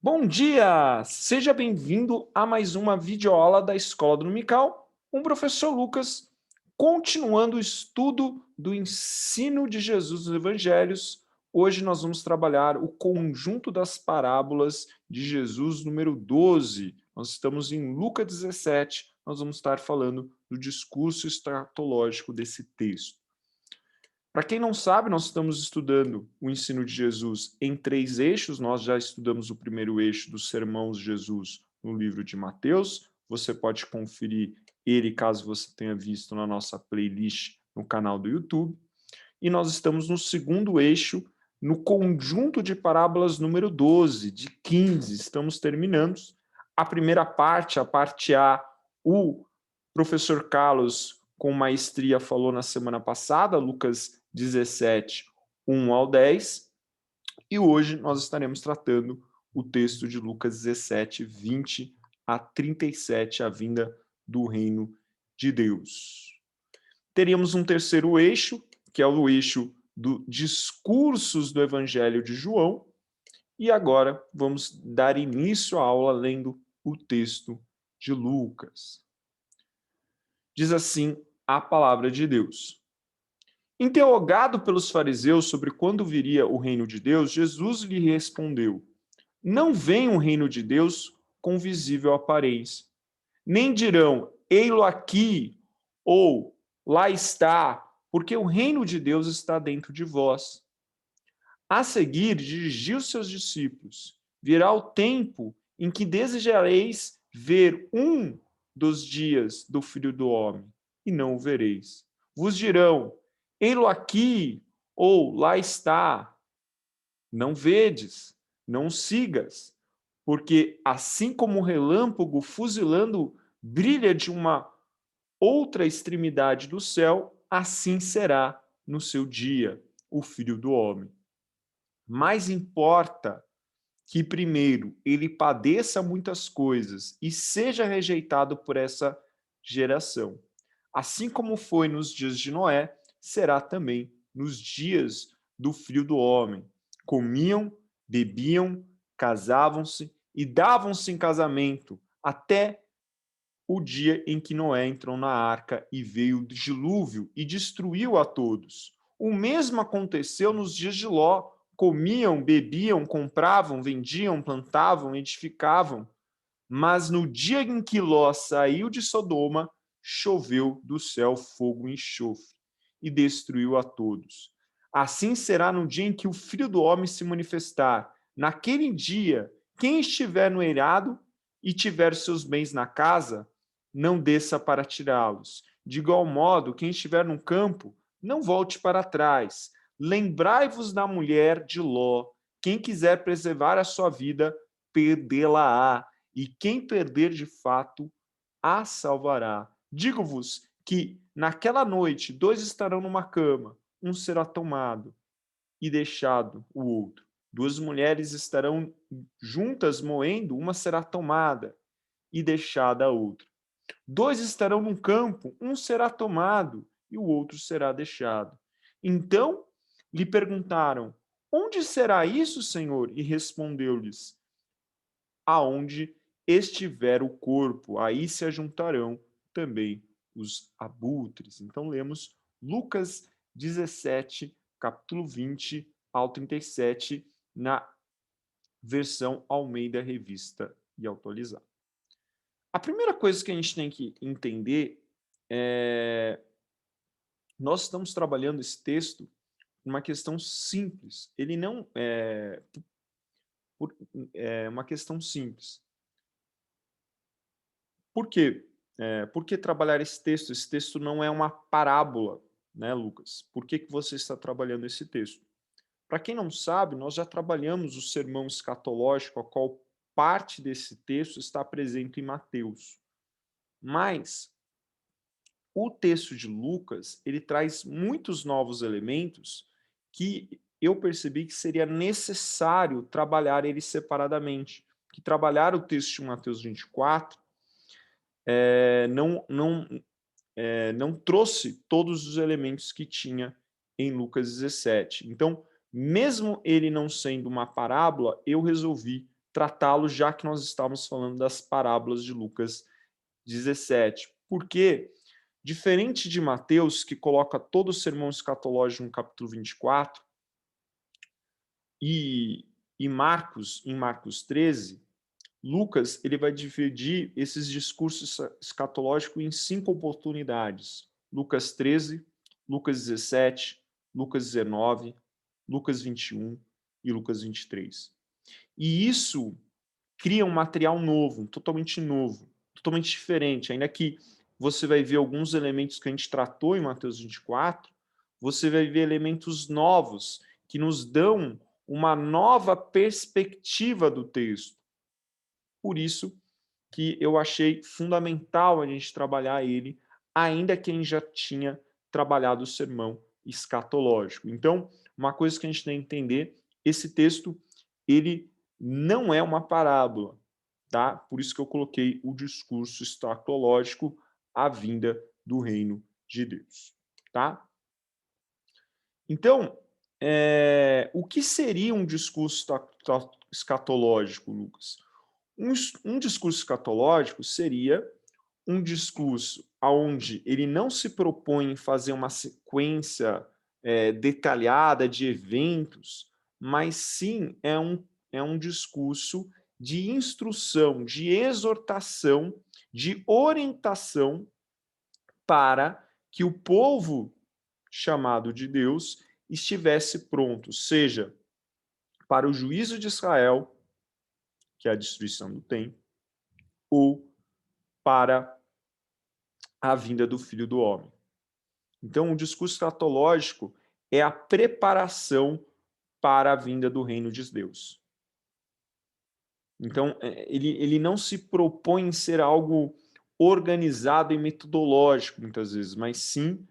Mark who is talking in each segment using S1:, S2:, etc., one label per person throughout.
S1: Bom dia! Seja bem-vindo a mais uma videoaula da Escola Dominical, com o professor Lucas, continuando o estudo do ensino de Jesus nos Evangelhos. Hoje nós vamos trabalhar o conjunto das parábolas de Jesus, número 12. Nós estamos em Lucas 17, nós vamos estar falando do discurso escatológico desse texto. Para quem não sabe, nós estamos estudando o ensino de Jesus em 3 eixos. Nós já estudamos o primeiro eixo dos sermãos de Jesus no livro de Mateus. Você pode conferir ele, caso você tenha visto na nossa playlist no canal do YouTube. E nós estamos no segundo eixo, no conjunto de parábolas número 12, de 15. Estamos terminando. A primeira parte, a parte A, o professor Carlos, com maestria, falou na semana passada, Lucas 17, 1 ao 10, e hoje nós estaremos tratando o texto de Lucas 17, 20 a 37, a vinda do reino de Deus. Teríamos um terceiro eixo, que é o eixo dos discursos do Evangelho de João, e agora vamos dar início à aula lendo o texto de Lucas. Diz assim a palavra de Deus. Interrogado pelos fariseus sobre quando viria o reino de Deus, Jesus lhe respondeu: Não vem o reino de Deus com visível aparência. Nem dirão, ei-lo aqui, ou lá está, porque o reino de Deus está dentro de vós. A seguir, dirigiu seus discípulos: Virá o tempo em que desejareis ver um dos dias do Filho do Homem, e não o vereis. Vos dirão, ei-lo aqui, ou lá está. Não vedes, não sigas, porque assim como o relâmpago fuzilando brilha de uma outra extremidade do céu, assim será no seu dia o Filho do Homem. Mais importa que primeiro ele padeça muitas coisas e seja rejeitado por essa geração. Assim como foi nos dias de Noé, será também nos dias do Filho do Homem. Comiam, bebiam, casavam-se e davam-se em casamento até o dia em que Noé entrou na arca e veio o dilúvio e destruiu a todos. O mesmo aconteceu nos dias de Ló. Comiam, bebiam, compravam, vendiam, plantavam, edificavam. Mas no dia em que Ló saiu de Sodoma, choveu do céu fogo e enxofre e destruiu a todos. Assim será no dia em que o Filho do Homem se manifestar. Naquele dia, quem estiver no eirado e tiver seus bens na casa, não desça para tirá-los. De igual modo, quem estiver no campo, não volte para trás. Lembrai-vos da mulher de Ló. Quem quiser preservar a sua vida, perdê-la-á. E quem perder de fato, a salvará. Digo-vos que naquela noite 2 estarão numa cama, um será tomado e deixado o outro. 2 mulheres estarão juntas moendo, uma será tomada e deixada a outra. 2 estarão num campo, um será tomado e o outro será deixado. Então lhe perguntaram: Onde será isso, Senhor? E respondeu-lhes: Aonde estiver o corpo, aí se ajuntarão também os abutres. Então lemos Lucas 17, capítulo 20 ao 37, na versão Almeida Revista e Atualizada. A primeira coisa que a gente tem que entender é nós estamos trabalhando esse texto uma questão simples. Ele não é uma questão simples. Por quê? Por que trabalhar esse texto? Esse texto não é uma parábola, né, Lucas? Por que você está trabalhando esse texto? Para quem não sabe, nós já trabalhamos o sermão escatológico, a qual parte desse texto está presente em Mateus. Mas o texto de Lucas, ele traz muitos novos elementos que eu percebi que seria necessário trabalhar eles separadamente. Que trabalhar o texto de Mateus 24 não trouxe todos os elementos que tinha em Lucas 17. Então, mesmo ele não sendo uma parábola, eu resolvi tratá-lo, já que nós estávamos falando das parábolas de Lucas 17. Porque, diferente de Mateus, que coloca todo o sermão escatológico no capítulo 24, e Marcos, em Marcos 13, Lucas ele vai dividir esses discursos escatológicos em 5 oportunidades. Lucas 13, Lucas 17, Lucas 19, Lucas 21 e Lucas 23. E isso cria um material novo, totalmente diferente, ainda que você vai ver alguns elementos que a gente tratou em Mateus 24, você vai ver elementos novos que nos dão uma nova perspectiva do texto. Por isso que eu achei fundamental a gente trabalhar ele, ainda que a gente já tinha trabalhado o sermão escatológico. Então, uma coisa que a gente tem que entender, esse texto, ele não é uma parábola, tá? Por isso que eu coloquei o discurso escatológico, a vinda do reino de Deus, tá? Então, o que seria um discurso escatológico, Lucas? Um discurso escatológico seria um discurso onde ele não se propõe em fazer uma sequência detalhada de eventos, mas sim é um discurso de instrução, de exortação, de orientação para que o povo chamado de Deus estivesse pronto, seja para o juízo de Israel, que é a destruição do templo, ou para a vinda do Filho do Homem. Então, o discurso escatológico é a preparação para a vinda do reino de Deus. Então, ele não se propõe em ser algo organizado e metodológico, muitas vezes, mas sim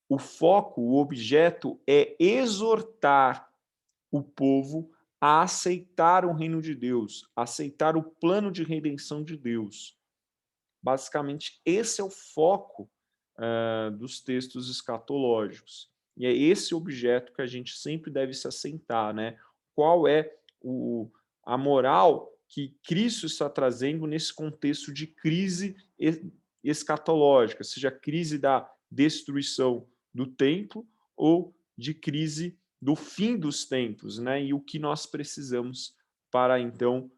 S1: o foco, o objeto é exortar o povo a aceitar o reino de Deus, a aceitar o plano de redenção de Deus. Basicamente, esse é o foco dos textos escatológicos. E é esse objeto que a gente sempre deve se assentar, né? Qual é a moral que Cristo está trazendo nesse contexto de crise escatológica, seja a crise da destruição do templo ou de crise do fim dos tempos, né? E o que nós precisamos para, então,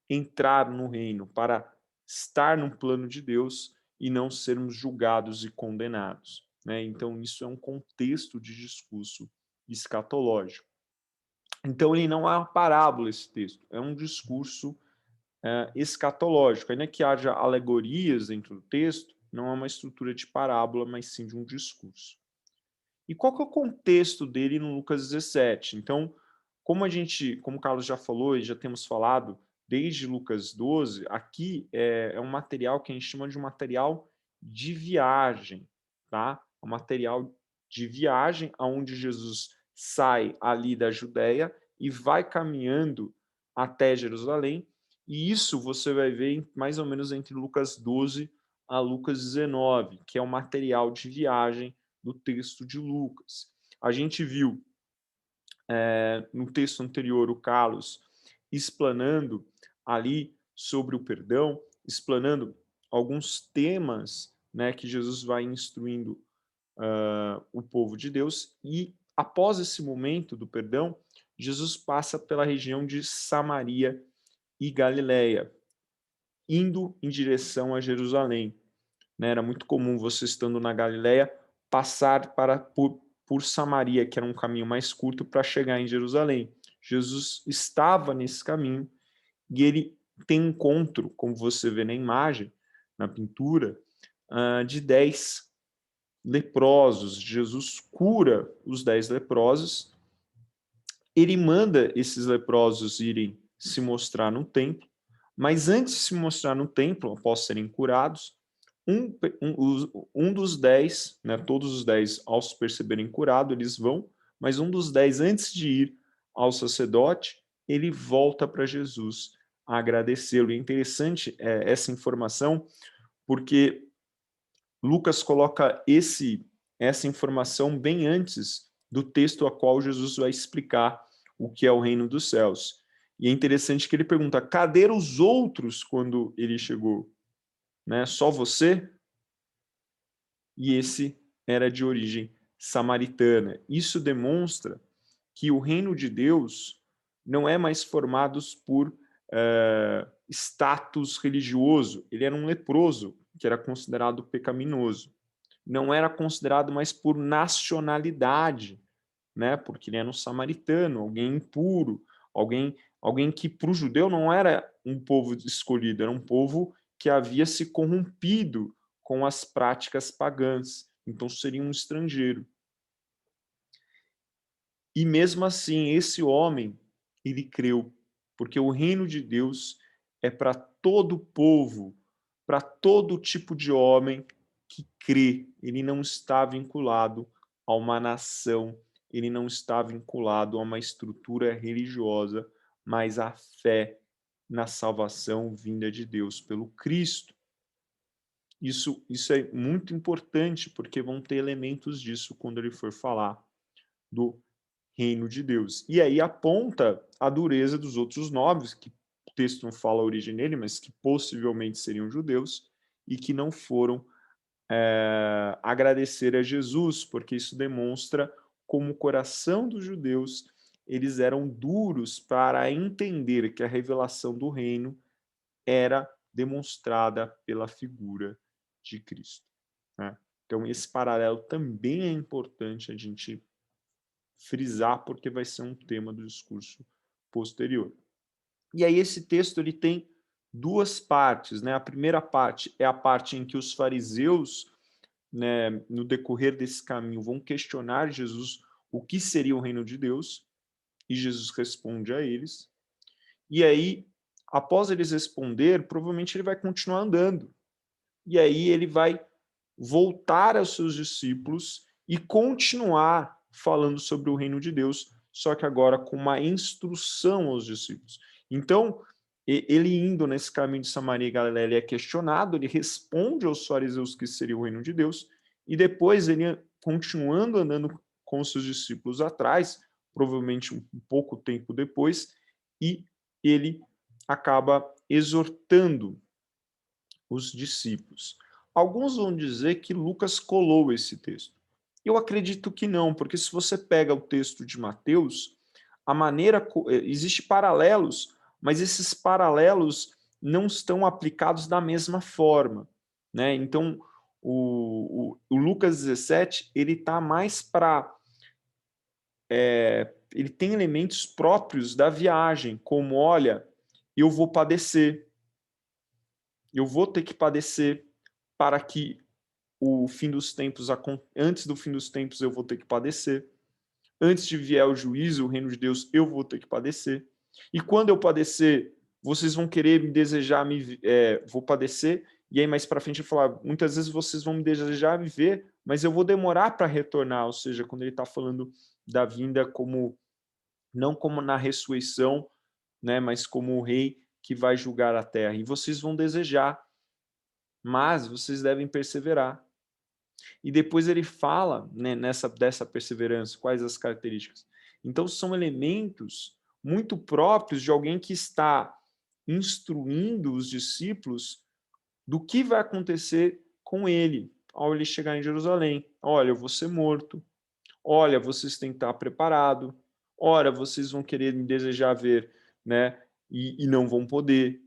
S1: entrar no reino, para estar no plano de Deus e não sermos julgados e condenados, né? Então, isso é um contexto de discurso escatológico. Então, ele não é uma parábola, esse texto, é um discurso escatológico. Ainda que haja alegorias dentro do texto, não é uma estrutura de parábola, mas sim de um discurso. E qual que é o contexto dele no Lucas 17? Então, como o Carlos já falou e já temos falado, desde Lucas 12, aqui é um material que a gente chama de um material de viagem, tá? Um material de viagem onde Jesus sai ali da Judéia e vai caminhando até Jerusalém, e isso você vai ver mais ou menos entre Lucas 12 a Lucas 19, que é um material de viagem do texto de Lucas. A gente viu no texto anterior o Carlos explanando ali sobre o perdão, explanando alguns temas, né, que Jesus vai instruindo o povo de Deus, e após esse momento do perdão, Jesus passa pela região de Samaria e Galileia, indo em direção a Jerusalém. Né? Era muito comum você, estando na Galileia, passar por Samaria, que era um caminho mais curto para chegar em Jerusalém. Jesus estava nesse caminho e ele tem um encontro, como você vê na imagem, na pintura, de 10 leprosos. Jesus cura os 10 leprosos, ele manda esses leprosos irem se mostrar no templo, mas antes de se mostrar no templo, após serem curados, um dos 10, né, todos os 10, ao se perceberem curado, eles vão, mas um dos 10, antes de ir ao sacerdote, ele volta para Jesus a agradecê-lo. E é interessante essa informação, porque Lucas coloca essa informação bem antes do texto a qual Jesus vai explicar o que é o reino dos céus. E é interessante que ele pergunta, cadê os outros quando ele chegou? Né? Só você? E esse era de origem samaritana. Isso demonstra que o reino de Deus não é mais formado por status religioso. Ele era um leproso, que era considerado pecaminoso. Não era considerado mais por nacionalidade, né? Porque ele era um samaritano, alguém impuro, alguém que para o judeu não era um povo escolhido, era um povo que havia se corrompido com as práticas pagãs. Então seria um estrangeiro. E mesmo assim, esse homem, ele creu, porque o reino de Deus é para todo povo, para todo tipo de homem que crê. Ele não está vinculado a uma nação, ele não está vinculado a uma estrutura religiosa, mas à fé na salvação vinda de Deus pelo Cristo. Isso é muito importante, porque vão ter elementos disso quando ele for falar do reino de Deus. E aí aponta a dureza dos outros nove, que o texto não fala a origem dele, mas que possivelmente seriam judeus, e que não foram agradecer a Jesus, porque isso demonstra como o coração dos judeus eles eram duros para entender que a revelação do reino era demonstrada pela figura de Cristo. Né? Então, esse paralelo também é importante a gente frisar, porque vai ser um tema do discurso posterior. E aí esse texto ele tem duas partes, né? A primeira parte é a parte em que os fariseus, né, no decorrer desse caminho, vão questionar Jesus o que seria o reino de Deus, e Jesus responde a eles. E aí, após eles responder, provavelmente ele vai continuar andando. E aí ele vai voltar aos seus discípulos e continuar falando sobre o reino de Deus, só que agora com uma instrução aos discípulos. Então, ele indo nesse caminho de Samaria e Galiléia, ele é questionado, ele responde aos fariseus que seria o reino de Deus, e depois ele, continuando andando com os seus discípulos atrás, provavelmente um pouco tempo depois, e ele acaba exortando os discípulos. Alguns vão dizer que Lucas colou esse texto. Eu acredito que não, porque se você pega o texto de Mateus, a maneira existe paralelos, mas esses paralelos não estão aplicados da mesma forma, né? Então, o Lucas 17 ele está mais para ele tem elementos próprios da viagem, como olha, eu vou padecer, eu vou ter que padecer para que o fim dos tempos, antes do fim dos tempos eu vou ter que padecer. Antes de vier o juízo, o reino de Deus, eu vou ter que padecer. E quando eu padecer, vocês vão querer me desejar, vou padecer, e aí mais para frente eu falar, muitas vezes vocês vão me desejar viver, mas eu vou demorar para retornar, ou seja, quando ele está falando da vinda como, não como na ressurreição, né, mas como o rei que vai julgar a terra. E vocês vão desejar, mas vocês devem perseverar. E depois ele fala, né, dessa perseverança, quais as características. Então, são elementos muito próprios de alguém que está instruindo os discípulos do que vai acontecer com ele ao ele chegar em Jerusalém. Olha, eu vou ser morto. Olha, vocês têm que estar preparados. Olha, vocês vão querer me desejar ver, né, e não vão poder.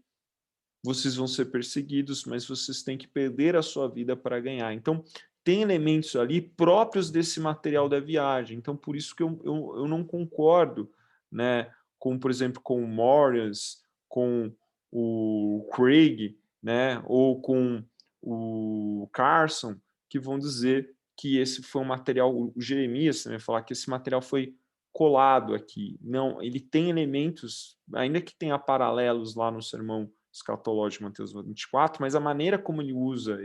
S1: Vocês vão ser perseguidos, mas vocês têm que perder a sua vida para ganhar. Então, tem elementos ali próprios desse material da viagem. Então, por isso que eu não concordo, né, com, por exemplo, com o Morris, com o Craig, né, ou com o Carson, que vão dizer que esse foi um material, o Jeremias também falar que esse material foi colado aqui. Não, ele tem elementos, ainda que tenha paralelos lá no sermão escatológico de Mateus 24, mas a maneira como ele usa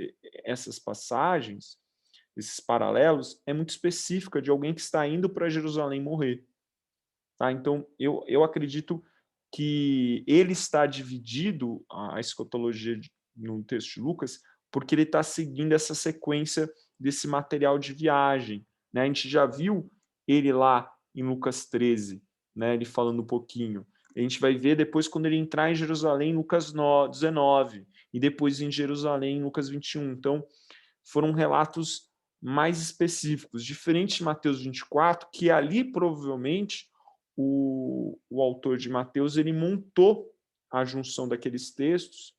S1: essas passagens, esses paralelos, é muito específica de alguém que está indo para Jerusalém morrer. Tá? Então, eu acredito que ele está dividido, a escatologia no texto de Lucas, porque ele está seguindo essa sequência desse material de viagem. Né? A gente já viu ele lá em Lucas 13, né? Ele falando um pouquinho. A gente vai ver depois quando ele entrar em Jerusalém, Lucas 19, e depois em Jerusalém, Lucas 21. Então, foram relatos mais específicos, diferente de Mateus 24, que ali provavelmente o autor de Mateus ele montou a junção daqueles textos,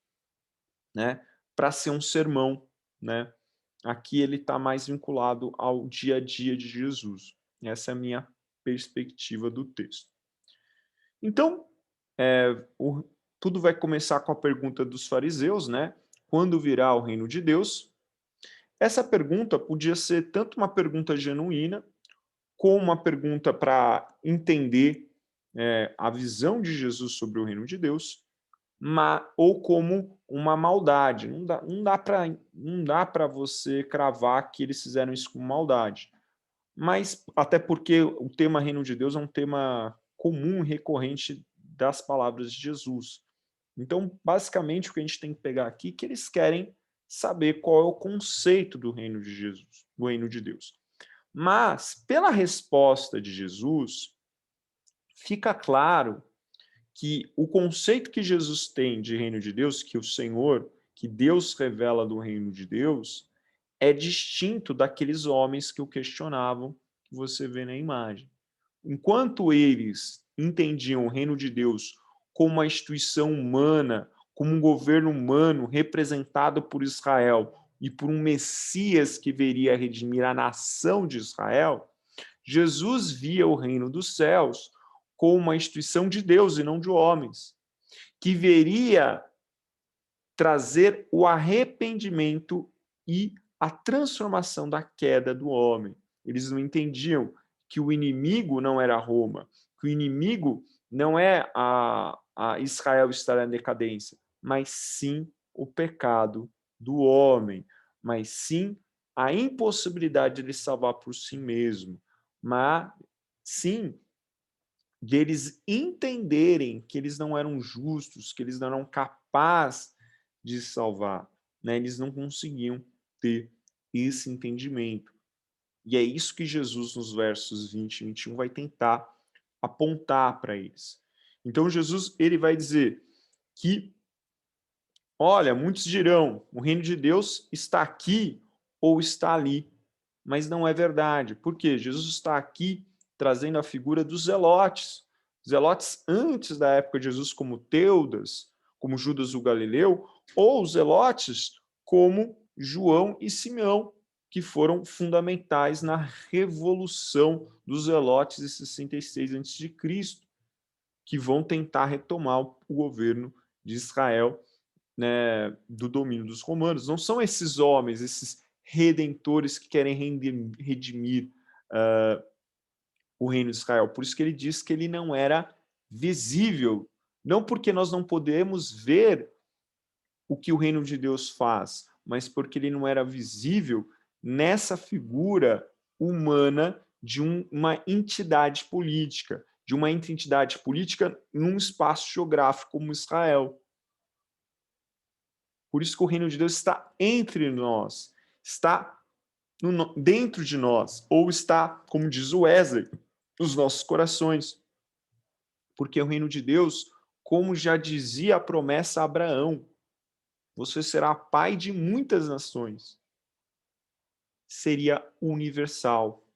S1: né, para ser um sermão, né? Aqui ele está mais vinculado ao dia a dia de Jesus. Essa é a minha perspectiva do texto. Então, tudo vai começar com a pergunta dos fariseus, né? Quando virá o reino de Deus? Essa pergunta podia ser tanto uma pergunta genuína, como uma pergunta para entender a visão de Jesus sobre o reino de Deus, ou como uma maldade. Não dá para você cravar que eles fizeram isso com maldade. Mas até porque o tema reino de Deus é um tema comum e recorrente das palavras de Jesus. Então, basicamente, o que a gente tem que pegar aqui é que eles querem saber qual é o conceito do reino de Jesus, do reino de Deus. Mas, pela resposta de Jesus, fica claro que o conceito que Jesus tem de reino de Deus, que o Senhor, que Deus revela do reino de Deus, é distinto daqueles homens que o questionavam, que você vê na imagem. Enquanto eles entendiam o reino de Deus como uma instituição humana, como um governo humano representado por Israel e por um Messias que viria a redimir a nação de Israel, Jesus via o reino dos céus como uma instituição de Deus e não de homens, que viria trazer o arrependimento e a transformação da queda do homem. Eles não entendiam que o inimigo não era Roma, que o inimigo não é a Israel estar em decadência, mas sim o pecado do homem, mas sim a impossibilidade de ele salvar por si mesmo, mas sim deles entenderem que eles não eram justos, que eles não eram capazes de salvar, né? Eles não conseguiam ter esse entendimento. E é isso que Jesus, nos versos 20 e 21, vai tentar apontar para eles. Então, Jesus ele vai dizer que, olha, muitos dirão, o reino de Deus está aqui ou está ali, mas não é verdade. Por quê? Jesus está aqui trazendo a figura dos zelotes. Zelotes antes da época de Jesus, como Teudas, como Judas o Galileu, ou os zelotes como João e Simeão, que foram fundamentais na revolução dos zelotes de 66 a.C., que vão tentar retomar o governo de Israel, né, do domínio dos romanos. Não são esses homens, esses redentores que querem redimir o reino de Israel. Por isso que ele diz que ele não era visível. Não porque nós não podemos ver o que o reino de Deus faz, mas porque ele não era visível nessa figura humana de uma entidade política, de uma entidade política num espaço geográfico como Israel. Por isso que o reino de Deus está entre nós, está dentro de nós, ou está, como diz o Wesley, nos nossos corações. Porque o reino de Deus, como já dizia a promessa a Abraão, você será pai de muitas nações. Seria universal.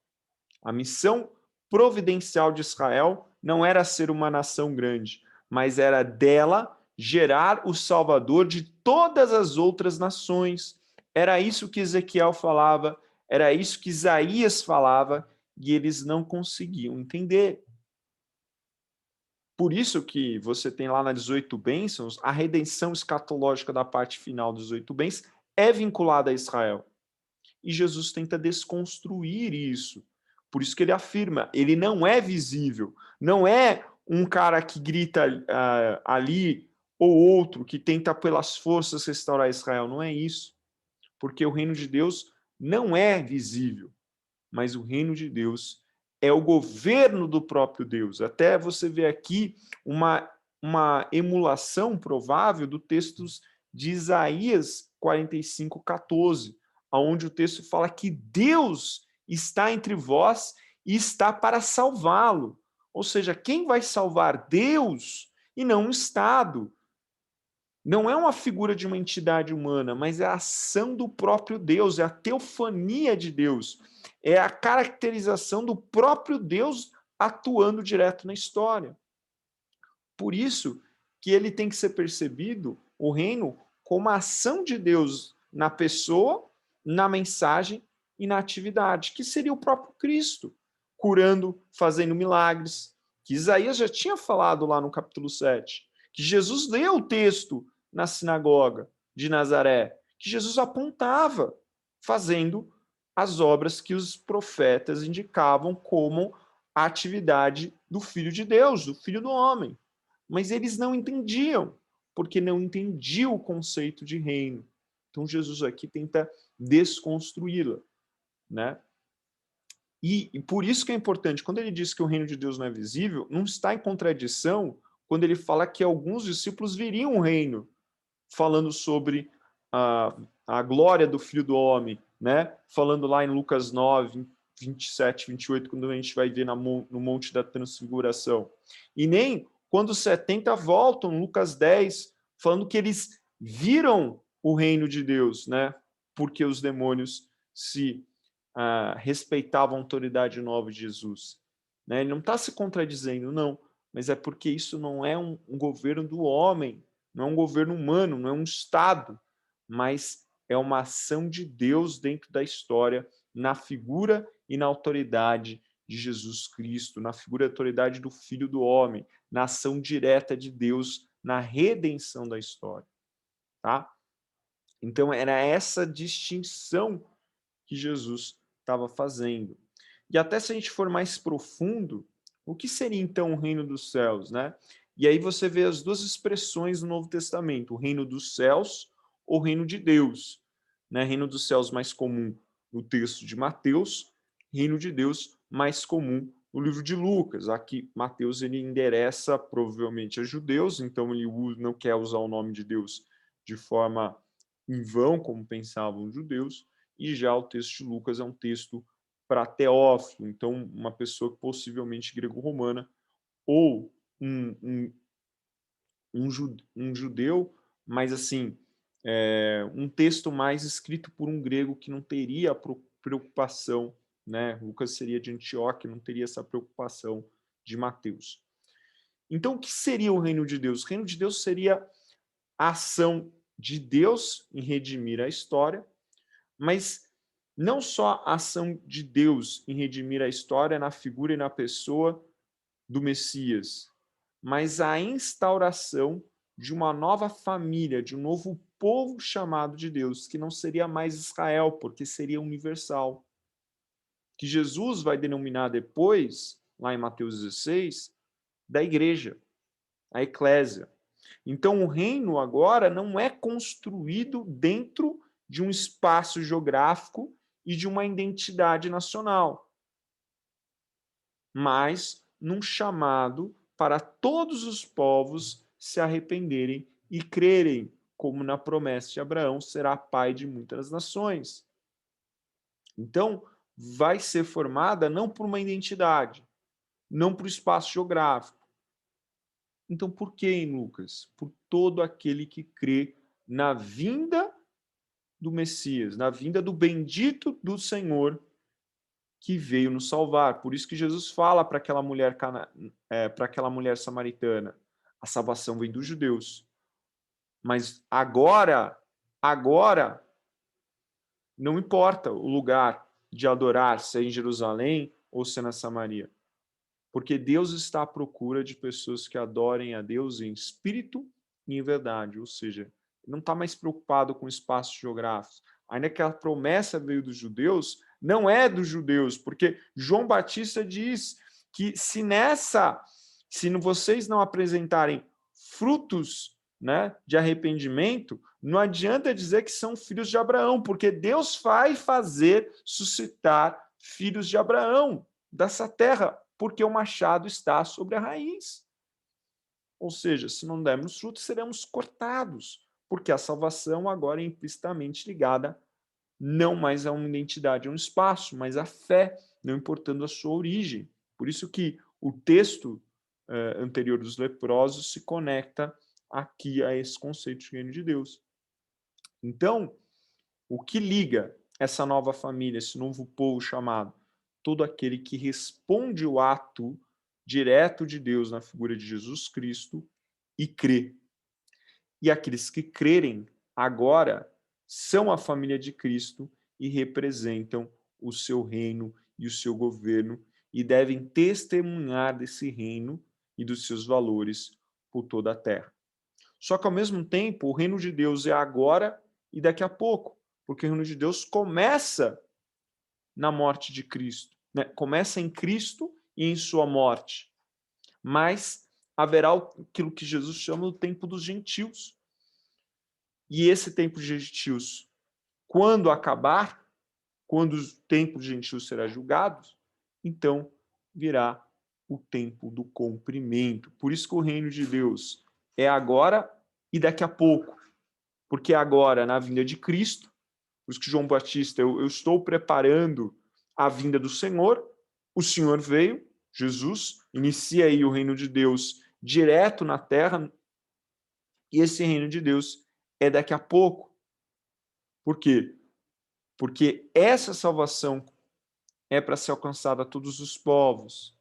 S1: A missão providencial de Israel não era ser uma nação grande, mas era dela gerar o Salvador de todas as outras nações. Era isso que Ezequiel falava, era isso que Isaías falava, e eles não conseguiam entender. Por isso que você tem lá nas 18 bênçãos, a redenção escatológica da parte final dos 18 bens é vinculada a Israel. E Jesus tenta desconstruir isso. Por isso que ele afirma, ele não é visível, não é um cara que grita ali ou outro que tenta pelas forças restaurar Israel, não é isso. Porque o reino de Deus não é visível, mas o reino de Deus é o governo do próprio Deus. Até você vê aqui uma emulação provável do texto de Isaías 45:14, onde o texto fala que Deus está entre vós e está para salvá-lo. Ou seja, quem vai salvar Deus e não um Estado. Não é uma figura de uma entidade humana, mas é a ação do próprio Deus, é a teofania de Deus, é a caracterização do próprio Deus atuando direto na história. Por isso que ele tem que ser percebido, o reino, como a ação de Deus na pessoa, na mensagem e na atividade, que seria o próprio Cristo, curando, fazendo milagres, que Isaías já tinha falado lá no capítulo 7, que Jesus leu o texto na sinagoga de Nazaré, que Jesus apontava, fazendo as obras que os profetas indicavam como a atividade do Filho de Deus, do Filho do Homem. Mas eles não entendiam, porque não entendiam o conceito de reino. Então Jesus aqui tenta desconstruí-la, né? E por isso que é importante, quando ele diz que o reino de Deus não é visível, não está em contradição quando ele fala que alguns discípulos viriam o reino, falando sobre a glória do Filho do Homem, né? Falando lá em Lucas 9, 27, 28, quando a gente vai ver no Monte da Transfiguração. E nem quando os 70 voltam, Lucas 10, falando que eles viram o reino de Deus, né? Porque os demônios se respeitavam a autoridade nova de Jesus. Né? Ele não está se contradizendo, não, mas é porque isso não é um governo do homem, não é um governo humano, não é um Estado, mas é uma ação de Deus dentro da história, na figura e na autoridade de Jesus Cristo, na figura e autoridade do Filho do Homem, na ação direta de Deus na redenção da história. Tá? Então, era essa distinção que Jesus estava fazendo. E até se a gente for mais profundo, o que seria então o reino dos céus, né? E aí você vê as duas expressões no Novo Testamento, o reino dos céus ou o reino de Deus. Né? Reino dos céus mais comum no texto de Mateus, reino de Deus mais comum no livro de Lucas. Aqui Mateus ele endereça provavelmente a judeus, então ele não quer usar o nome de Deus de forma em vão, como pensavam os judeus, e já o texto de Lucas é um texto para Teófilo, então uma pessoa possivelmente grego-romana, ou um judeu, mas assim, um texto mais escrito por um grego que não teria a preocupação, né? Lucas seria de Antioquia, não teria essa preocupação de Mateus. Então, o que seria o reino de Deus? O reino de Deus seria a ação de Deus em redimir a história, mas não só a ação de Deus em redimir a história na figura e na pessoa do Messias, mas a instauração de uma nova família, de um novo povo chamado de Deus, que não seria mais Israel, porque seria universal. Que Jesus vai denominar depois, lá em Mateus 16, da igreja, a eclésia. Então, o reino agora não é construído dentro de um espaço geográfico e de uma identidade nacional, mas num chamado para todos os povos se arrependerem e crerem, como na promessa de Abraão, será pai de muitas nações. Então, vai ser formada não por uma identidade, não por espaço geográfico. Então, por que em Lucas? Por todo aquele que crê na vinda do Messias, na vinda do bendito do Senhor que veio nos salvar. Por isso que Jesus fala para aquela mulher para aquela mulher samaritana, a salvação vem dos judeus. Mas agora não importa o lugar de adorar, se é em Jerusalém ou se é na Samaria. Porque Deus está à procura de pessoas que adorem a Deus em espírito e em verdade. Ou seja, não está mais preocupado com espaços geográficos. Ainda que a promessa veio dos judeus, não é dos judeus, porque João Batista diz que se vocês não apresentarem frutos, né, de arrependimento, não adianta dizer que são filhos de Abraão, porque Deus vai fazer suscitar filhos de Abraão dessa terra, porque o machado está sobre a raiz. Ou seja, se não dermos frutos, seremos cortados, porque a salvação agora é implicitamente ligada não mais a uma identidade, a um espaço, mas à fé, não importando a sua origem. Por isso que o texto anterior dos leprosos se conecta aqui a esse conceito de reino de Deus. Então, o que liga essa nova família, esse novo povo chamado? Todo aquele que responde o ato direto de Deus na figura de Jesus Cristo e crê. E aqueles que crerem agora são a família de Cristo e representam o seu reino e o seu governo e devem testemunhar desse reino e dos seus valores por toda a terra. Só que, ao mesmo tempo, o reino de Deus é agora e daqui a pouco, porque o reino de Deus começa na morte de Cristo, né? Começa em Cristo e em sua morte. Mas haverá aquilo que Jesus chama do tempo dos gentios. E esse tempo de gentios, quando acabar, quando o tempo de gentios será julgado, então virá o tempo do cumprimento. Por isso que o reino de Deus é agora e daqui a pouco. Porque agora, na vinda de Cristo, por isso que João Batista, eu estou preparando a vinda do Senhor, o Senhor veio, Jesus, inicia aí o reino de Deus direto na terra, e esse reino de Deus é daqui a pouco. Por quê? Porque essa salvação é para ser alcançada a todos os povos.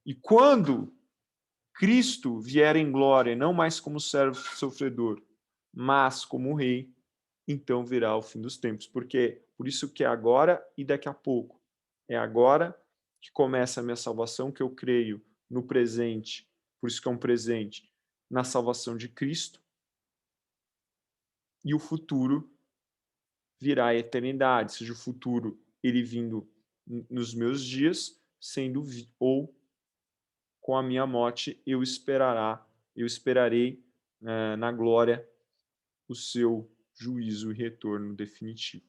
S1: E quando Cristo vier em glória, não mais como servo sofredor, mas como rei, então virá o fim dos tempos. Porque por isso que é agora e daqui a pouco. É agora que começa a minha salvação, que eu creio no presente, por isso que é um presente, na salvação de Cristo, e o futuro virá a eternidade, seja o futuro ele vindo nos meus dias, sendo ou com a minha morte eu esperarei na glória o seu juízo e retorno definitivo.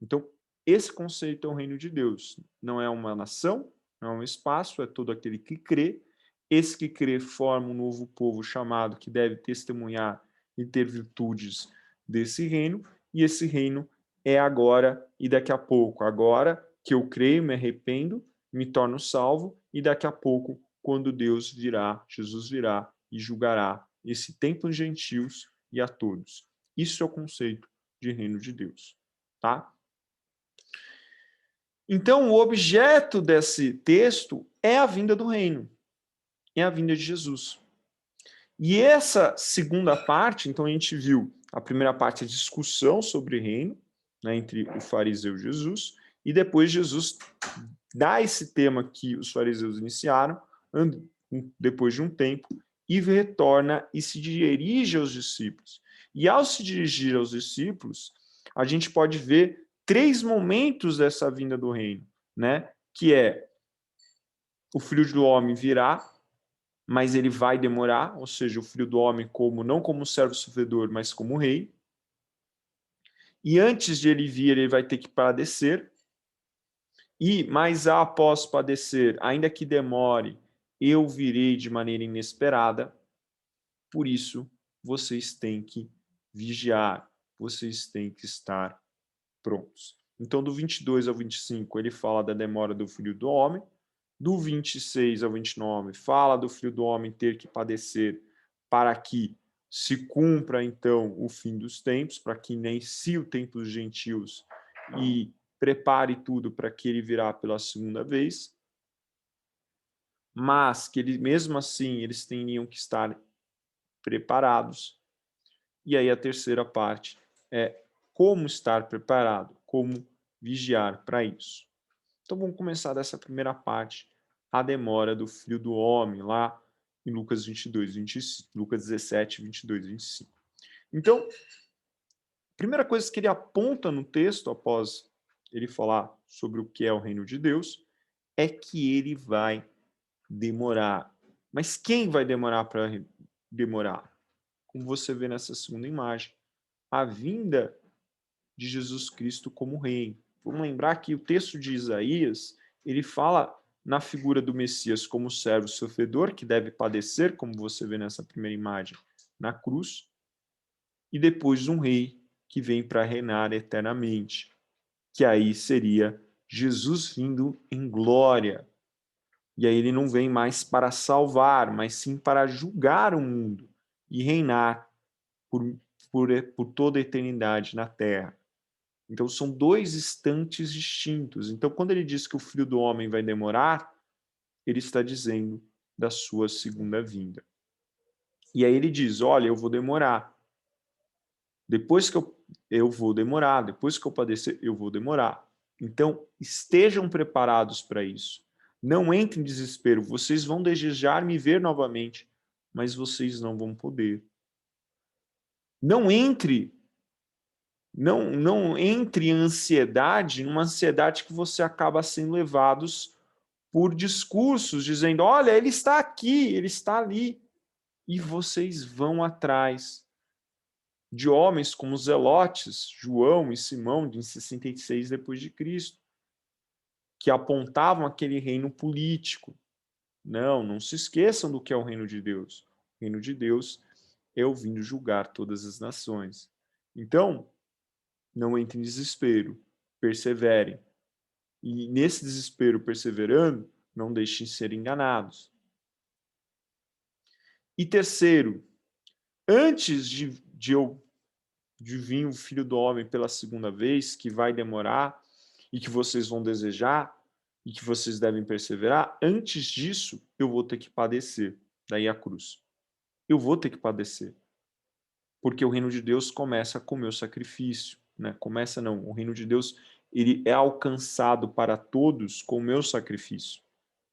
S1: Então, esse conceito é o reino de Deus. Não é uma nação, não é um espaço, é todo aquele que crê. Esse que crê forma um novo povo chamado que deve testemunhar e ter virtudes desse reino, e esse reino é agora e daqui a pouco. Agora que eu creio, me arrependo, me torno salvo, e daqui a pouco, quando Deus virá, Jesus virá e julgará esse tempo dos gentios e a todos. Isso é o conceito de reino de Deus, tá? Então, o objeto desse texto é a vinda do reino, é a vinda de Jesus. E essa segunda parte, então a gente viu a primeira parte, a discussão sobre reino, né, entre o fariseu e Jesus, e depois Jesus dá esse tema que os fariseus iniciaram, depois de um tempo, e retorna e se dirige aos discípulos. E ao se dirigir aos discípulos, a gente pode ver 3 momentos dessa vinda do reino, né? Que é o Filho do Homem virá, mas ele vai demorar, ou seja, o Filho do Homem não como servo sofredor, mas como rei. E antes de ele vir, ele vai ter que padecer. Mas após padecer, ainda que demore, eu virei de maneira inesperada. Por isso, vocês têm que vigiar, vocês têm que estar prontos. Então, do 22 ao 25, ele fala da demora do Filho do Homem. Do 26 ao 29, fala do Filho do Homem ter que padecer para que se cumpra, então, o fim dos tempos, para que inicie o tempo dos gentios e prepare tudo para que ele virá pela segunda vez. Mas que mesmo assim, eles teriam que estar preparados. E aí a terceira parte é como estar preparado, como vigiar para isso. Então vamos começar dessa primeira parte, a demora do Filho do Homem, lá em Lucas 22, 25, Lucas 17, 22, 25. Então, a primeira coisa que ele aponta no texto, após ele falar sobre o que é o reino de Deus, é que ele vai demorar. Mas quem vai demorar para demorar? Como você vê nessa segunda imagem, a vinda de Jesus Cristo como rei. Vamos lembrar que o texto de Isaías, ele fala na figura do Messias como servo sofredor, que deve padecer, como você vê nessa primeira imagem, na cruz, e depois um rei que vem para reinar eternamente, que aí seria Jesus vindo em glória. E aí ele não vem mais para salvar, mas sim para julgar o mundo e reinar por toda a eternidade na terra. Então são dois instantes distintos. Então quando ele diz que o Filho do Homem vai demorar, ele está dizendo da sua segunda vinda. E aí ele diz, olha, eu vou demorar. Depois que eu vou demorar, depois que eu padecer, eu vou demorar. Então, estejam preparados para isso. Não entrem em desespero. Vocês vão desejar me ver novamente, mas vocês não vão poder. Não entre, não entre em ansiedade, numa ansiedade que você acaba sendo levados por discursos dizendo, olha, ele está aqui, ele está ali. E vocês vão atrás de homens como os Zelotes, João e Simão, de 66 depois de Cristo, que apontavam aquele reino político. Não se esqueçam do que é o reino de Deus. O reino de Deus é eu vindo julgar todas as nações. Então, não entrem em desespero, perseverem. E nesse desespero perseverando, não deixem de ser enganados. E terceiro, antes de vir o Filho do Homem pela segunda vez, que vai demorar e que vocês vão desejar e que vocês devem perseverar, antes disso eu vou ter que padecer. Daí a cruz. Eu vou ter que padecer. Porque o reino de Deus começa com o meu sacrifício. Né? Começa não, o reino de Deus ele é alcançado para todos com o meu sacrifício.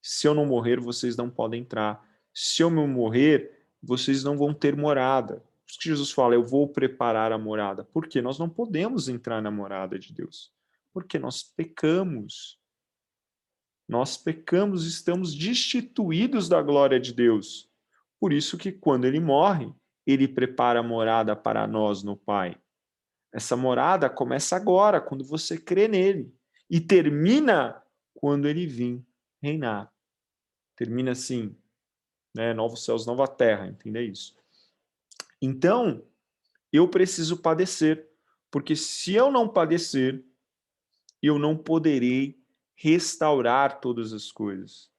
S1: Se eu não morrer, vocês não podem entrar. Se eu não morrer, vocês não vão ter morada. Por isso que Jesus fala, eu vou preparar a morada. Por quê? Nós não podemos entrar na morada de Deus. Porque nós pecamos. Nós pecamos, estamos destituídos da glória de Deus. Por isso que quando ele morre, ele prepara a morada para nós no Pai. Essa morada começa agora, quando você crê nele. E termina quando ele vir reinar. Termina assim, né? Novos céus, nova terra, entenda isso. Então, eu preciso padecer, porque se eu não padecer, eu não poderei restaurar todas as coisas.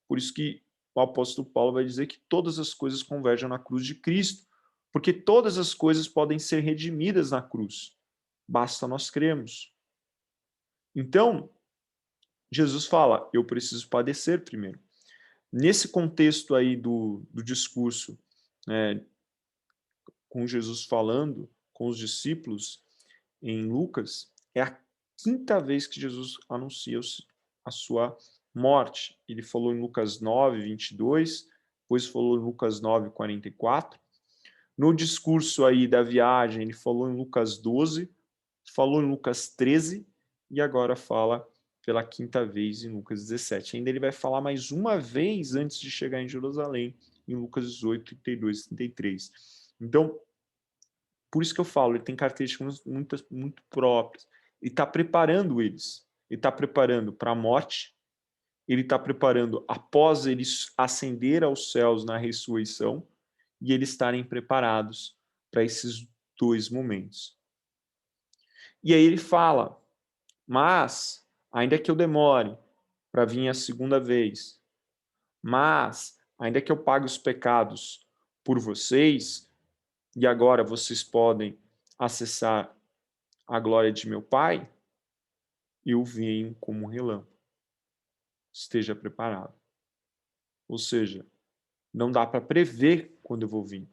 S1: Por isso que o apóstolo Paulo vai dizer que todas as coisas convergem na cruz de Cristo, porque todas as coisas podem ser redimidas na cruz. Basta nós crermos. Então, Jesus fala, eu preciso padecer primeiro. Nesse contexto aí do discurso, né, com Jesus falando com os discípulos em Lucas, é a quinta vez que Jesus anuncia a sua morte. Ele falou em Lucas 9, 22, depois falou em Lucas 9, 44. No discurso aí da viagem, ele falou em Lucas 12, falou em Lucas 13 e agora fala pela quinta vez em Lucas 17. Ainda ele vai falar mais uma vez antes de chegar em Jerusalém, em Lucas 18, 32 e 33. Então, por isso que eu falo, ele tem características muito próprias. Ele está preparando eles. Ele está preparando para a morte, ele está preparando após eles ascender aos céus na ressurreição, e eles estarem preparados para esses dois momentos. E aí ele fala, mas, ainda que eu demore para vir a segunda vez, mas, ainda que eu pague os pecados por vocês, e agora vocês podem acessar a glória de meu Pai, eu venho como um relâmpago. Esteja preparado. Ou seja, não dá para prever quando eu vou vir.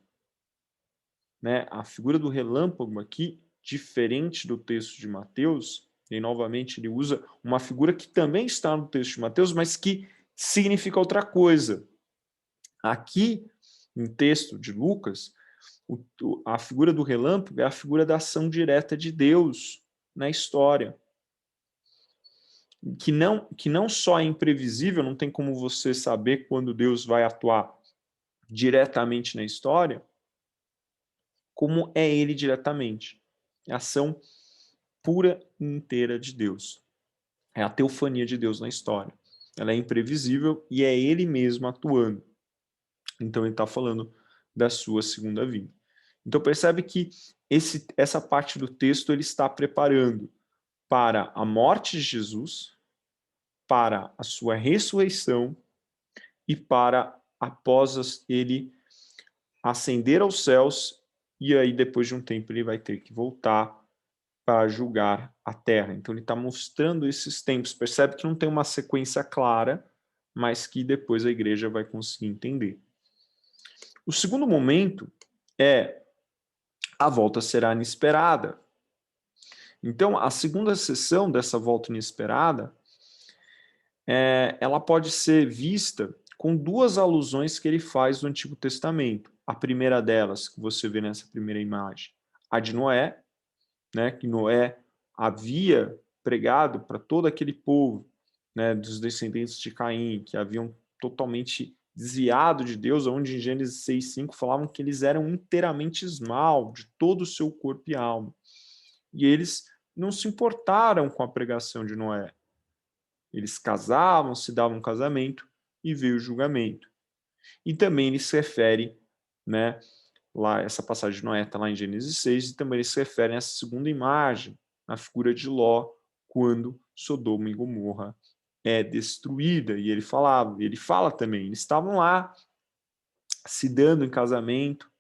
S1: Né? A figura do relâmpago aqui, diferente do texto de Mateus, e novamente ele usa uma figura que também está no texto de Mateus, mas que significa outra coisa. Aqui, no texto de Lucas, a figura do relâmpago é a figura da ação direta de Deus na história. Que não só é imprevisível, não tem como você saber quando Deus vai atuar diretamente na história, como é ele diretamente. É a ação pura e inteira de Deus. É a teofania de Deus na história. Ela é imprevisível e é ele mesmo atuando. Então ele está falando da sua segunda vinda. Então percebe que essa parte do texto ele está preparando para a morte de Jesus, para a sua ressurreição e para após ele ascender aos céus, e aí depois de um tempo ele vai ter que voltar para julgar a terra. Então ele está mostrando esses tempos. Percebe que não tem uma sequência clara, mas que depois a igreja vai conseguir entender. O segundo momento é a volta será inesperada. Então, a segunda sessão dessa volta inesperada, ela pode ser vista com duas alusões que ele faz do Antigo Testamento. A primeira delas, que você vê nessa primeira imagem, a de Noé, né, que Noé havia pregado para todo aquele povo, né, dos descendentes de Caim, que haviam totalmente desviado de Deus, onde em Gênesis 6:5 falavam que eles eram inteiramente mal, de todo o seu corpo e alma. E eles não se importaram com a pregação de Noé. Eles casavam, se davam um casamento e veio o julgamento. E também ele se refere, né, lá, essa passagem de Noé está lá em Gênesis 6, e também eles se referem a essa segunda imagem, a figura de Ló, quando Sodoma e Gomorra é destruída. E ele fala também, eles estavam lá se dando em casamento,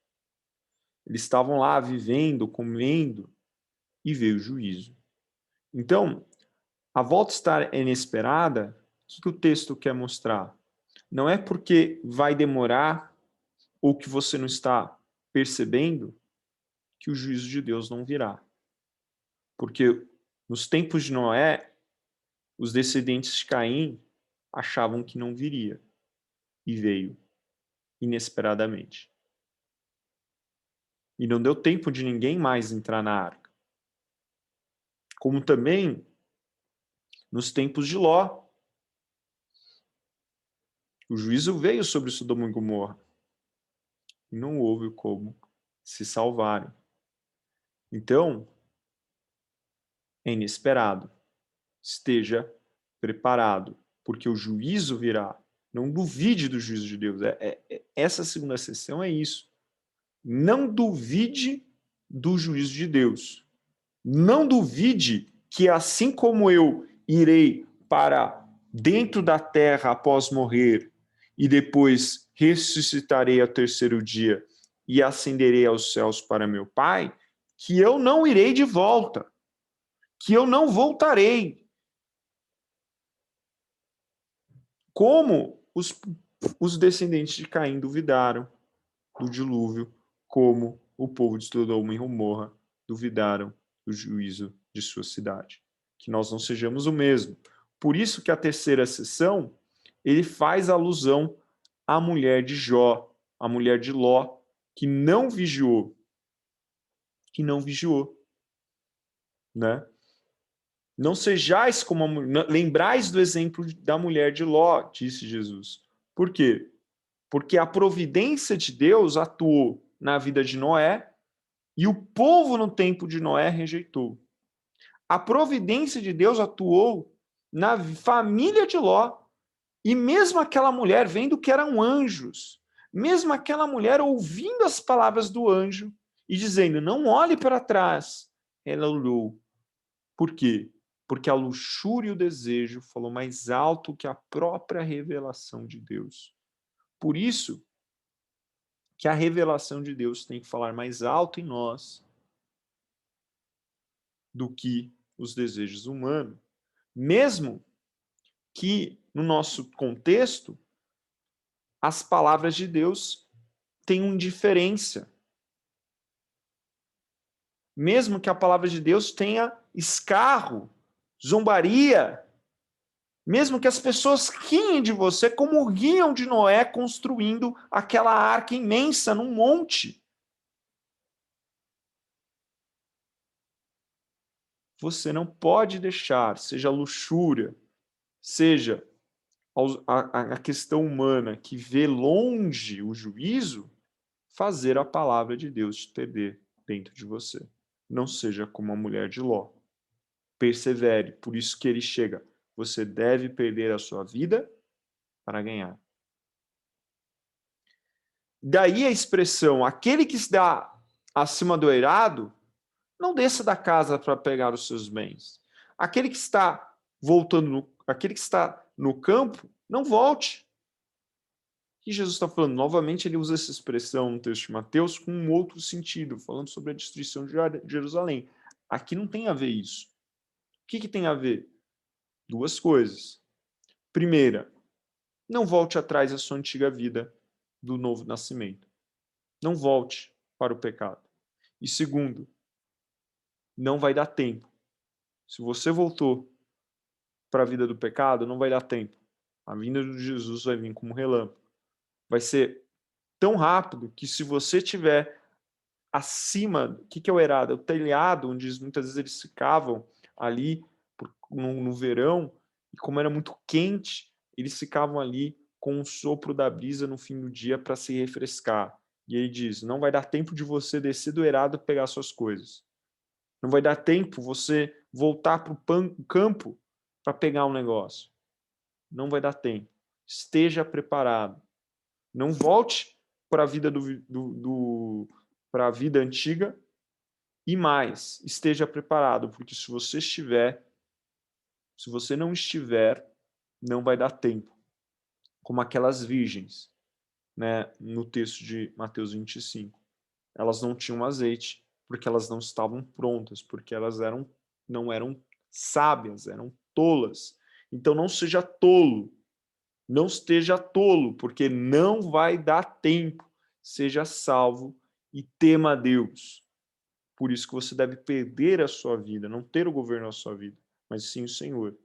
S1: eles estavam lá vivendo, comendo, e veio o juízo. Então, a volta estar inesperada, o que o texto quer mostrar? Não é porque vai demorar ou que você não está percebendo que o juízo de Deus não virá. Porque nos tempos de Noé, os descendentes de Caim achavam que não viria e veio inesperadamente. E não deu tempo de ninguém mais entrar na arca. Como também nos tempos de Ló, o juízo veio sobre Sodoma e Gomorra e não houve como se salvarem. Então, é inesperado. Esteja preparado, porque o juízo virá. Não duvide do juízo de Deus. Essa segunda sessão é isso. Não duvide do juízo de Deus. Não duvide que, assim como eu irei para dentro da terra após morrer e depois ressuscitarei ao terceiro dia e ascenderei aos céus para meu Pai, que eu não irei de volta, que eu não voltarei. Como os descendentes de Caim duvidaram do dilúvio, como o povo de Sodoma e Gomorra duvidaram do juízo de sua cidade. Que nós não sejamos o mesmo. Por isso que a terceira sessão, ele faz alusão à mulher de Jó, a mulher de Ló, que não vigiou. Que não vigiou. Né? Não sejais como lembrais do exemplo da mulher de Ló, disse Jesus. Por quê? Porque a providência de Deus atuou na vida de Noé e o povo no tempo de Noé rejeitou. A providência de Deus atuou na família de Ló e mesmo aquela mulher vendo que eram anjos, mesmo aquela mulher ouvindo as palavras do anjo e dizendo, não olhe para trás, ela olhou. Por quê? Porque a luxúria e o desejo falou mais alto que a própria revelação de Deus. Por isso que a revelação de Deus tem que falar mais alto em nós do que os desejos humanos. Mesmo que, no nosso contexto, as palavras de Deus tenham diferença. Mesmo que a palavra de Deus tenha escarro, zombaria, mesmo que as pessoas riem de você como riam de Noé construindo aquela arca imensa num monte. Você não pode deixar, seja luxúria, seja a questão humana que vê longe o juízo, fazer a palavra de Deus te perder dentro de você. Não seja como a mulher de Ló. Persevere, por isso que ele chega. Você deve perder a sua vida para ganhar. Daí a expressão, aquele que está acima do eirado, não desça da casa para pegar os seus bens. Aquele que está aquele que está no campo, não volte. que Jesus está falando? Novamente, ele usa essa expressão no texto de Mateus com um outro sentido, falando sobre a destruição de Jerusalém. Aqui não tem a ver isso. O que tem a ver? Duas coisas. Primeira, não volte atrás à sua antiga vida do novo nascimento. Não volte para o pecado. E segundo, não vai dar tempo. Se você voltou para a vida do pecado, não vai dar tempo. A vinda de Jesus vai vir como um relâmpago. Vai ser tão rápido que se você tiver acima, o que é o erado? É o telhado, onde muitas vezes eles ficavam ali no verão, e como era muito quente, eles ficavam ali com o sopro da brisa no fim do dia para se refrescar. E ele diz, não vai dar tempo de você descer do erado e pegar suas coisas. Não vai dar tempo você voltar para o campo para pegar um negócio. Não vai dar tempo. Esteja preparado. Não volte para a vida para a vida antiga e mais, esteja preparado, porque se você não estiver, não vai dar tempo. Como aquelas virgens, né, no texto de Mateus 25. Elas não tinham azeite porque elas não estavam prontas, porque elas não eram sábias, eram tolas. Então não seja tolo. Não esteja tolo, porque não vai dar tempo. Seja salvo e tema a Deus. Por isso que você deve perder a sua vida, não ter o governo da sua vida, mas sim o Senhor,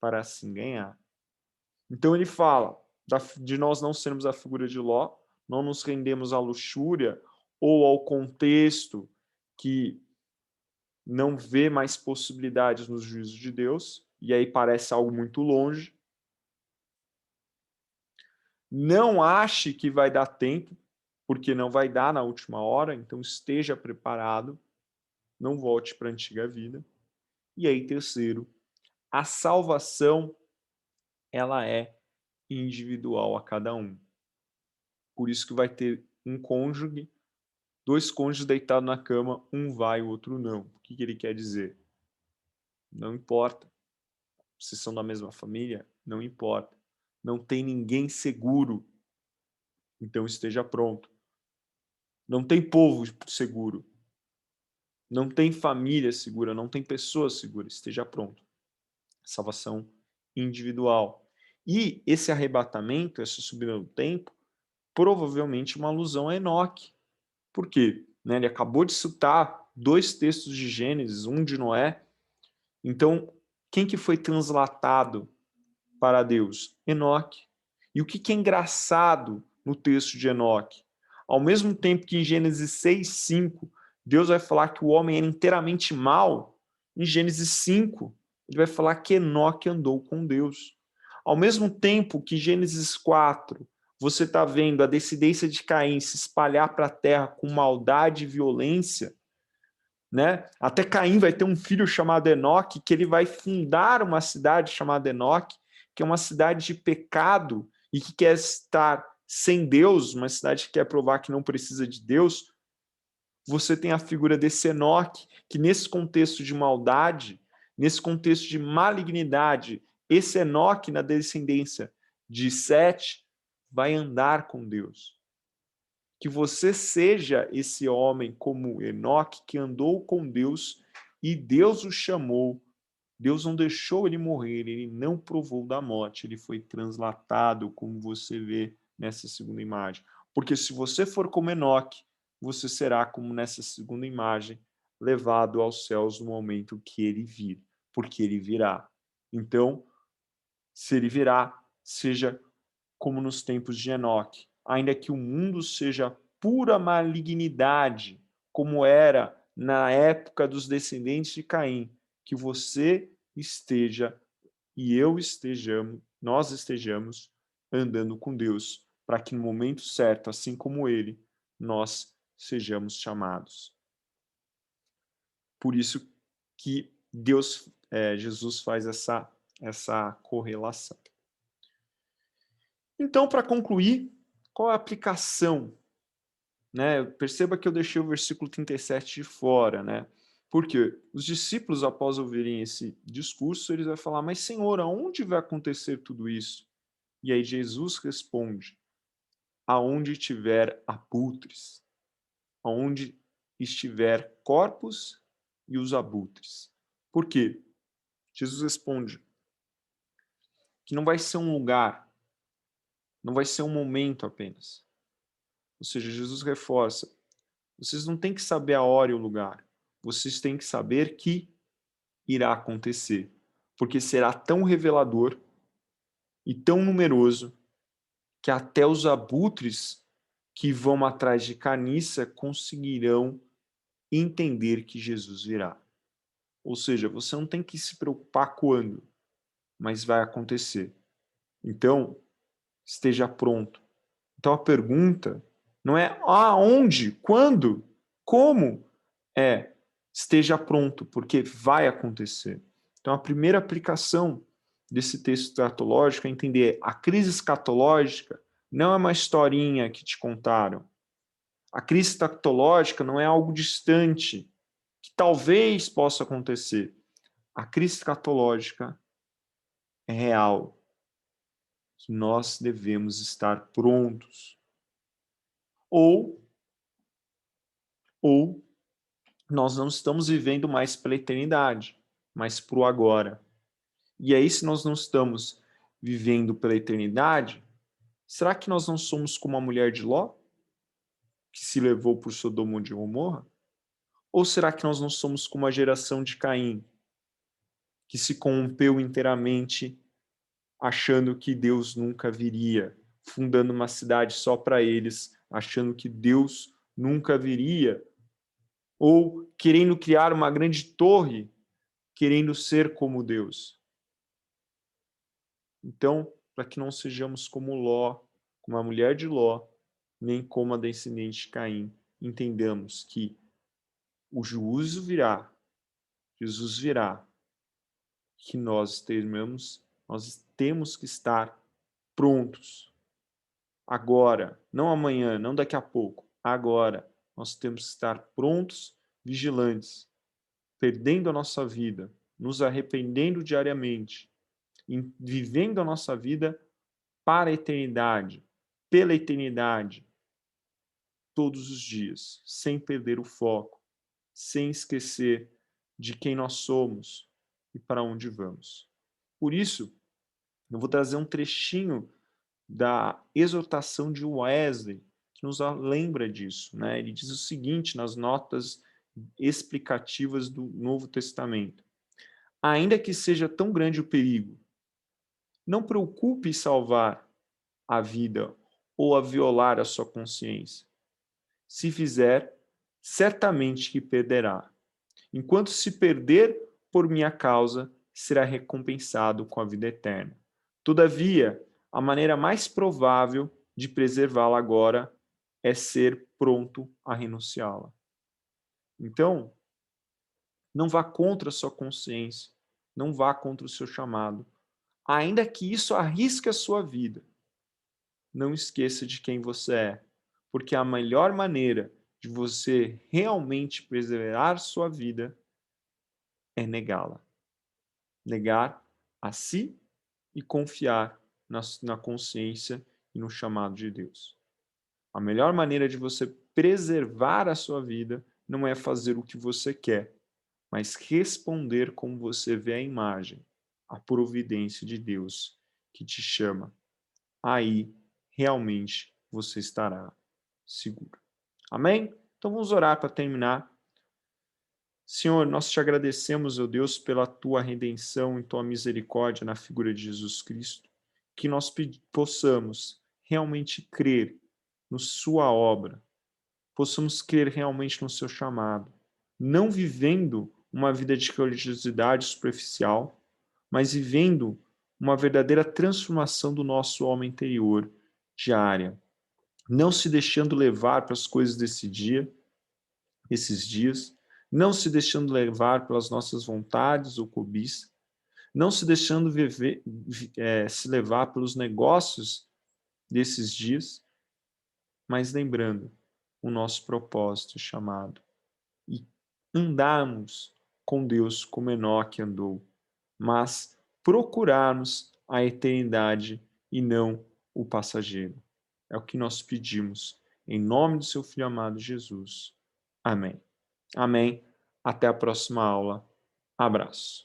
S1: para assim ganhar. Então ele fala de nós não sermos a figura de Ló, não nos rendemos à luxúria ou ao contexto que não vê mais possibilidades nos juízos de Deus, e aí parece algo muito longe. Não ache que vai dar tempo, porque não vai dar na última hora, então esteja preparado, não volte para a antiga vida. E aí, terceiro, a salvação, ela é individual a cada um. Por isso que vai ter um cônjuge, dois cônjuges deitados na cama, um vai, o outro não. O que ele quer dizer? Não importa. Se são da mesma família, não importa. Não tem ninguém seguro, então esteja pronto. Não tem povo seguro. Não tem família segura, não tem pessoa segura, esteja pronto. Salvação individual. E esse arrebatamento, essa subida do tempo, provavelmente uma alusão a Enoque. Por quê? Né, ele acabou de citar dois textos de Gênesis, um de Noé. Então, quem que foi translatado para Deus? Enoque. E o que é engraçado no texto de Enoque? Ao mesmo tempo que em Gênesis 6:5 Deus vai falar que o homem era inteiramente mau, em Gênesis 5 ele vai falar que Enoque andou com Deus. Ao mesmo tempo que Gênesis 4 você está vendo a descendência de Caim se espalhar para a terra com maldade e violência, né? Até Caim vai ter um filho chamado Enoque, que ele vai fundar uma cidade chamada Enoque, que é uma cidade de pecado e que quer estar sem Deus, uma cidade que quer provar que não precisa de Deus. Você tem a figura desse Enoque, que nesse contexto de maldade, nesse contexto de malignidade, esse Enoque na descendência de Sete vai andar com Deus. Que você seja esse homem como Enoque, que andou com Deus e Deus o chamou. Deus não deixou ele morrer, ele não provou da morte, ele foi translatado, como você vê nessa segunda imagem. Porque se você for como Enoque, você será como nessa segunda imagem, levado aos céus no momento que ele vir, porque ele virá. Então, se ele virá, seja como nos tempos de Enoque, ainda que o mundo seja pura malignidade, como era na época dos descendentes de Caim, que você esteja e eu estejamos, nós estejamos andando com Deus, para que no momento certo, assim como ele, nós sejamos chamados. Por isso que Jesus faz essa correlação. Então, para concluir, qual é a aplicação? Né? Perceba que eu deixei o versículo 37 de fora, né? Porque os discípulos, após ouvirem esse discurso, eles vão falar, mas Senhor, aonde vai acontecer tudo isso? E aí Jesus responde, aonde tiver abutres, aonde estiver corpos e os abutres. Por quê? Jesus responde que não vai ser um lugar, não vai ser um momento apenas. Ou seja, Jesus reforça, vocês não têm que saber a hora e o lugar, vocês têm que saber que irá acontecer, porque será tão revelador e tão numeroso que até os abutres que vão atrás de carniça conseguirão entender que Jesus virá. Ou seja, você não tem que se preocupar quando, mas vai acontecer. Então, esteja pronto. Então a pergunta não é aonde, quando, como, esteja pronto, porque vai acontecer. Então a primeira aplicação desse texto escatológico é entender a crise escatológica não é uma historinha que te contaram. A crise escatológica não é algo distante, que talvez possa acontecer. A crise escatológica é real, que nós devemos estar prontos. Ou nós não estamos vivendo mais pela eternidade, mas para o agora. E aí, se nós não estamos vivendo pela eternidade, será que nós não somos como a mulher de Ló, que se levou por Sodoma e Gomorra? Ou será que nós não somos como a geração de Caim, que se corrompeu inteiramente, achando que Deus nunca viria, fundando uma cidade só para eles, achando que Deus nunca viria, ou querendo criar uma grande torre, querendo ser como Deus? Então, para que não sejamos como Ló, como a mulher de Ló, nem como a descendente de Caim, entendamos que o juízo virá, Jesus virá, que nós temos que estar prontos. Agora, não amanhã, não daqui a pouco, agora, nós temos que estar prontos, vigilantes, perdendo a nossa vida, nos arrependendo diariamente, vivendo a nossa vida para a eternidade, pela eternidade, todos os dias, sem perder o foco, sem esquecer de quem nós somos e para onde vamos. Por isso, eu vou trazer um trechinho da exortação de Wesley, que nos lembra disso, né? Ele diz o seguinte nas notas explicativas do Novo Testamento: ainda que seja tão grande o perigo, não preocupe em salvar a vida ou a violar a sua consciência. Se fizer, certamente que perderá. Enquanto se perder por minha causa, será recompensado com a vida eterna. Todavia, a maneira mais provável de preservá-la agora é ser pronto a renunciá-la. Então, não vá contra a sua consciência, não vá contra o seu chamado, ainda que isso arrisque a sua vida. Não esqueça de quem você é, porque a melhor maneira de você realmente preservar sua vida é negá-la. Negar a si e confiar na consciência e no chamado de Deus. A melhor maneira de você preservar a sua vida não é fazer o que você quer, mas responder como você vê a imagem, a providência de Deus que te chama. Aí, realmente, você estará seguro. Amém? Então vamos orar para terminar. Senhor, nós te agradecemos, ó Deus, pela tua redenção e tua misericórdia na figura de Jesus Cristo, que nós possamos realmente crer no sua obra, possamos crer realmente no seu chamado, não vivendo uma vida de religiosidade superficial, mas vivendo uma verdadeira transformação do nosso homem interior diária, não se deixando levar para as coisas desse dia, esses dias, não se deixando levar pelas nossas vontades ou cobiças, não se deixando se levar pelos negócios desses dias, mas lembrando o nosso propósito chamado e andarmos com Deus como Enoque andou, mas procurarmos a eternidade e não o passageiro. É o que nós pedimos. Em nome do seu Filho amado Jesus. Amém. Amém. Até a próxima aula. Abraço.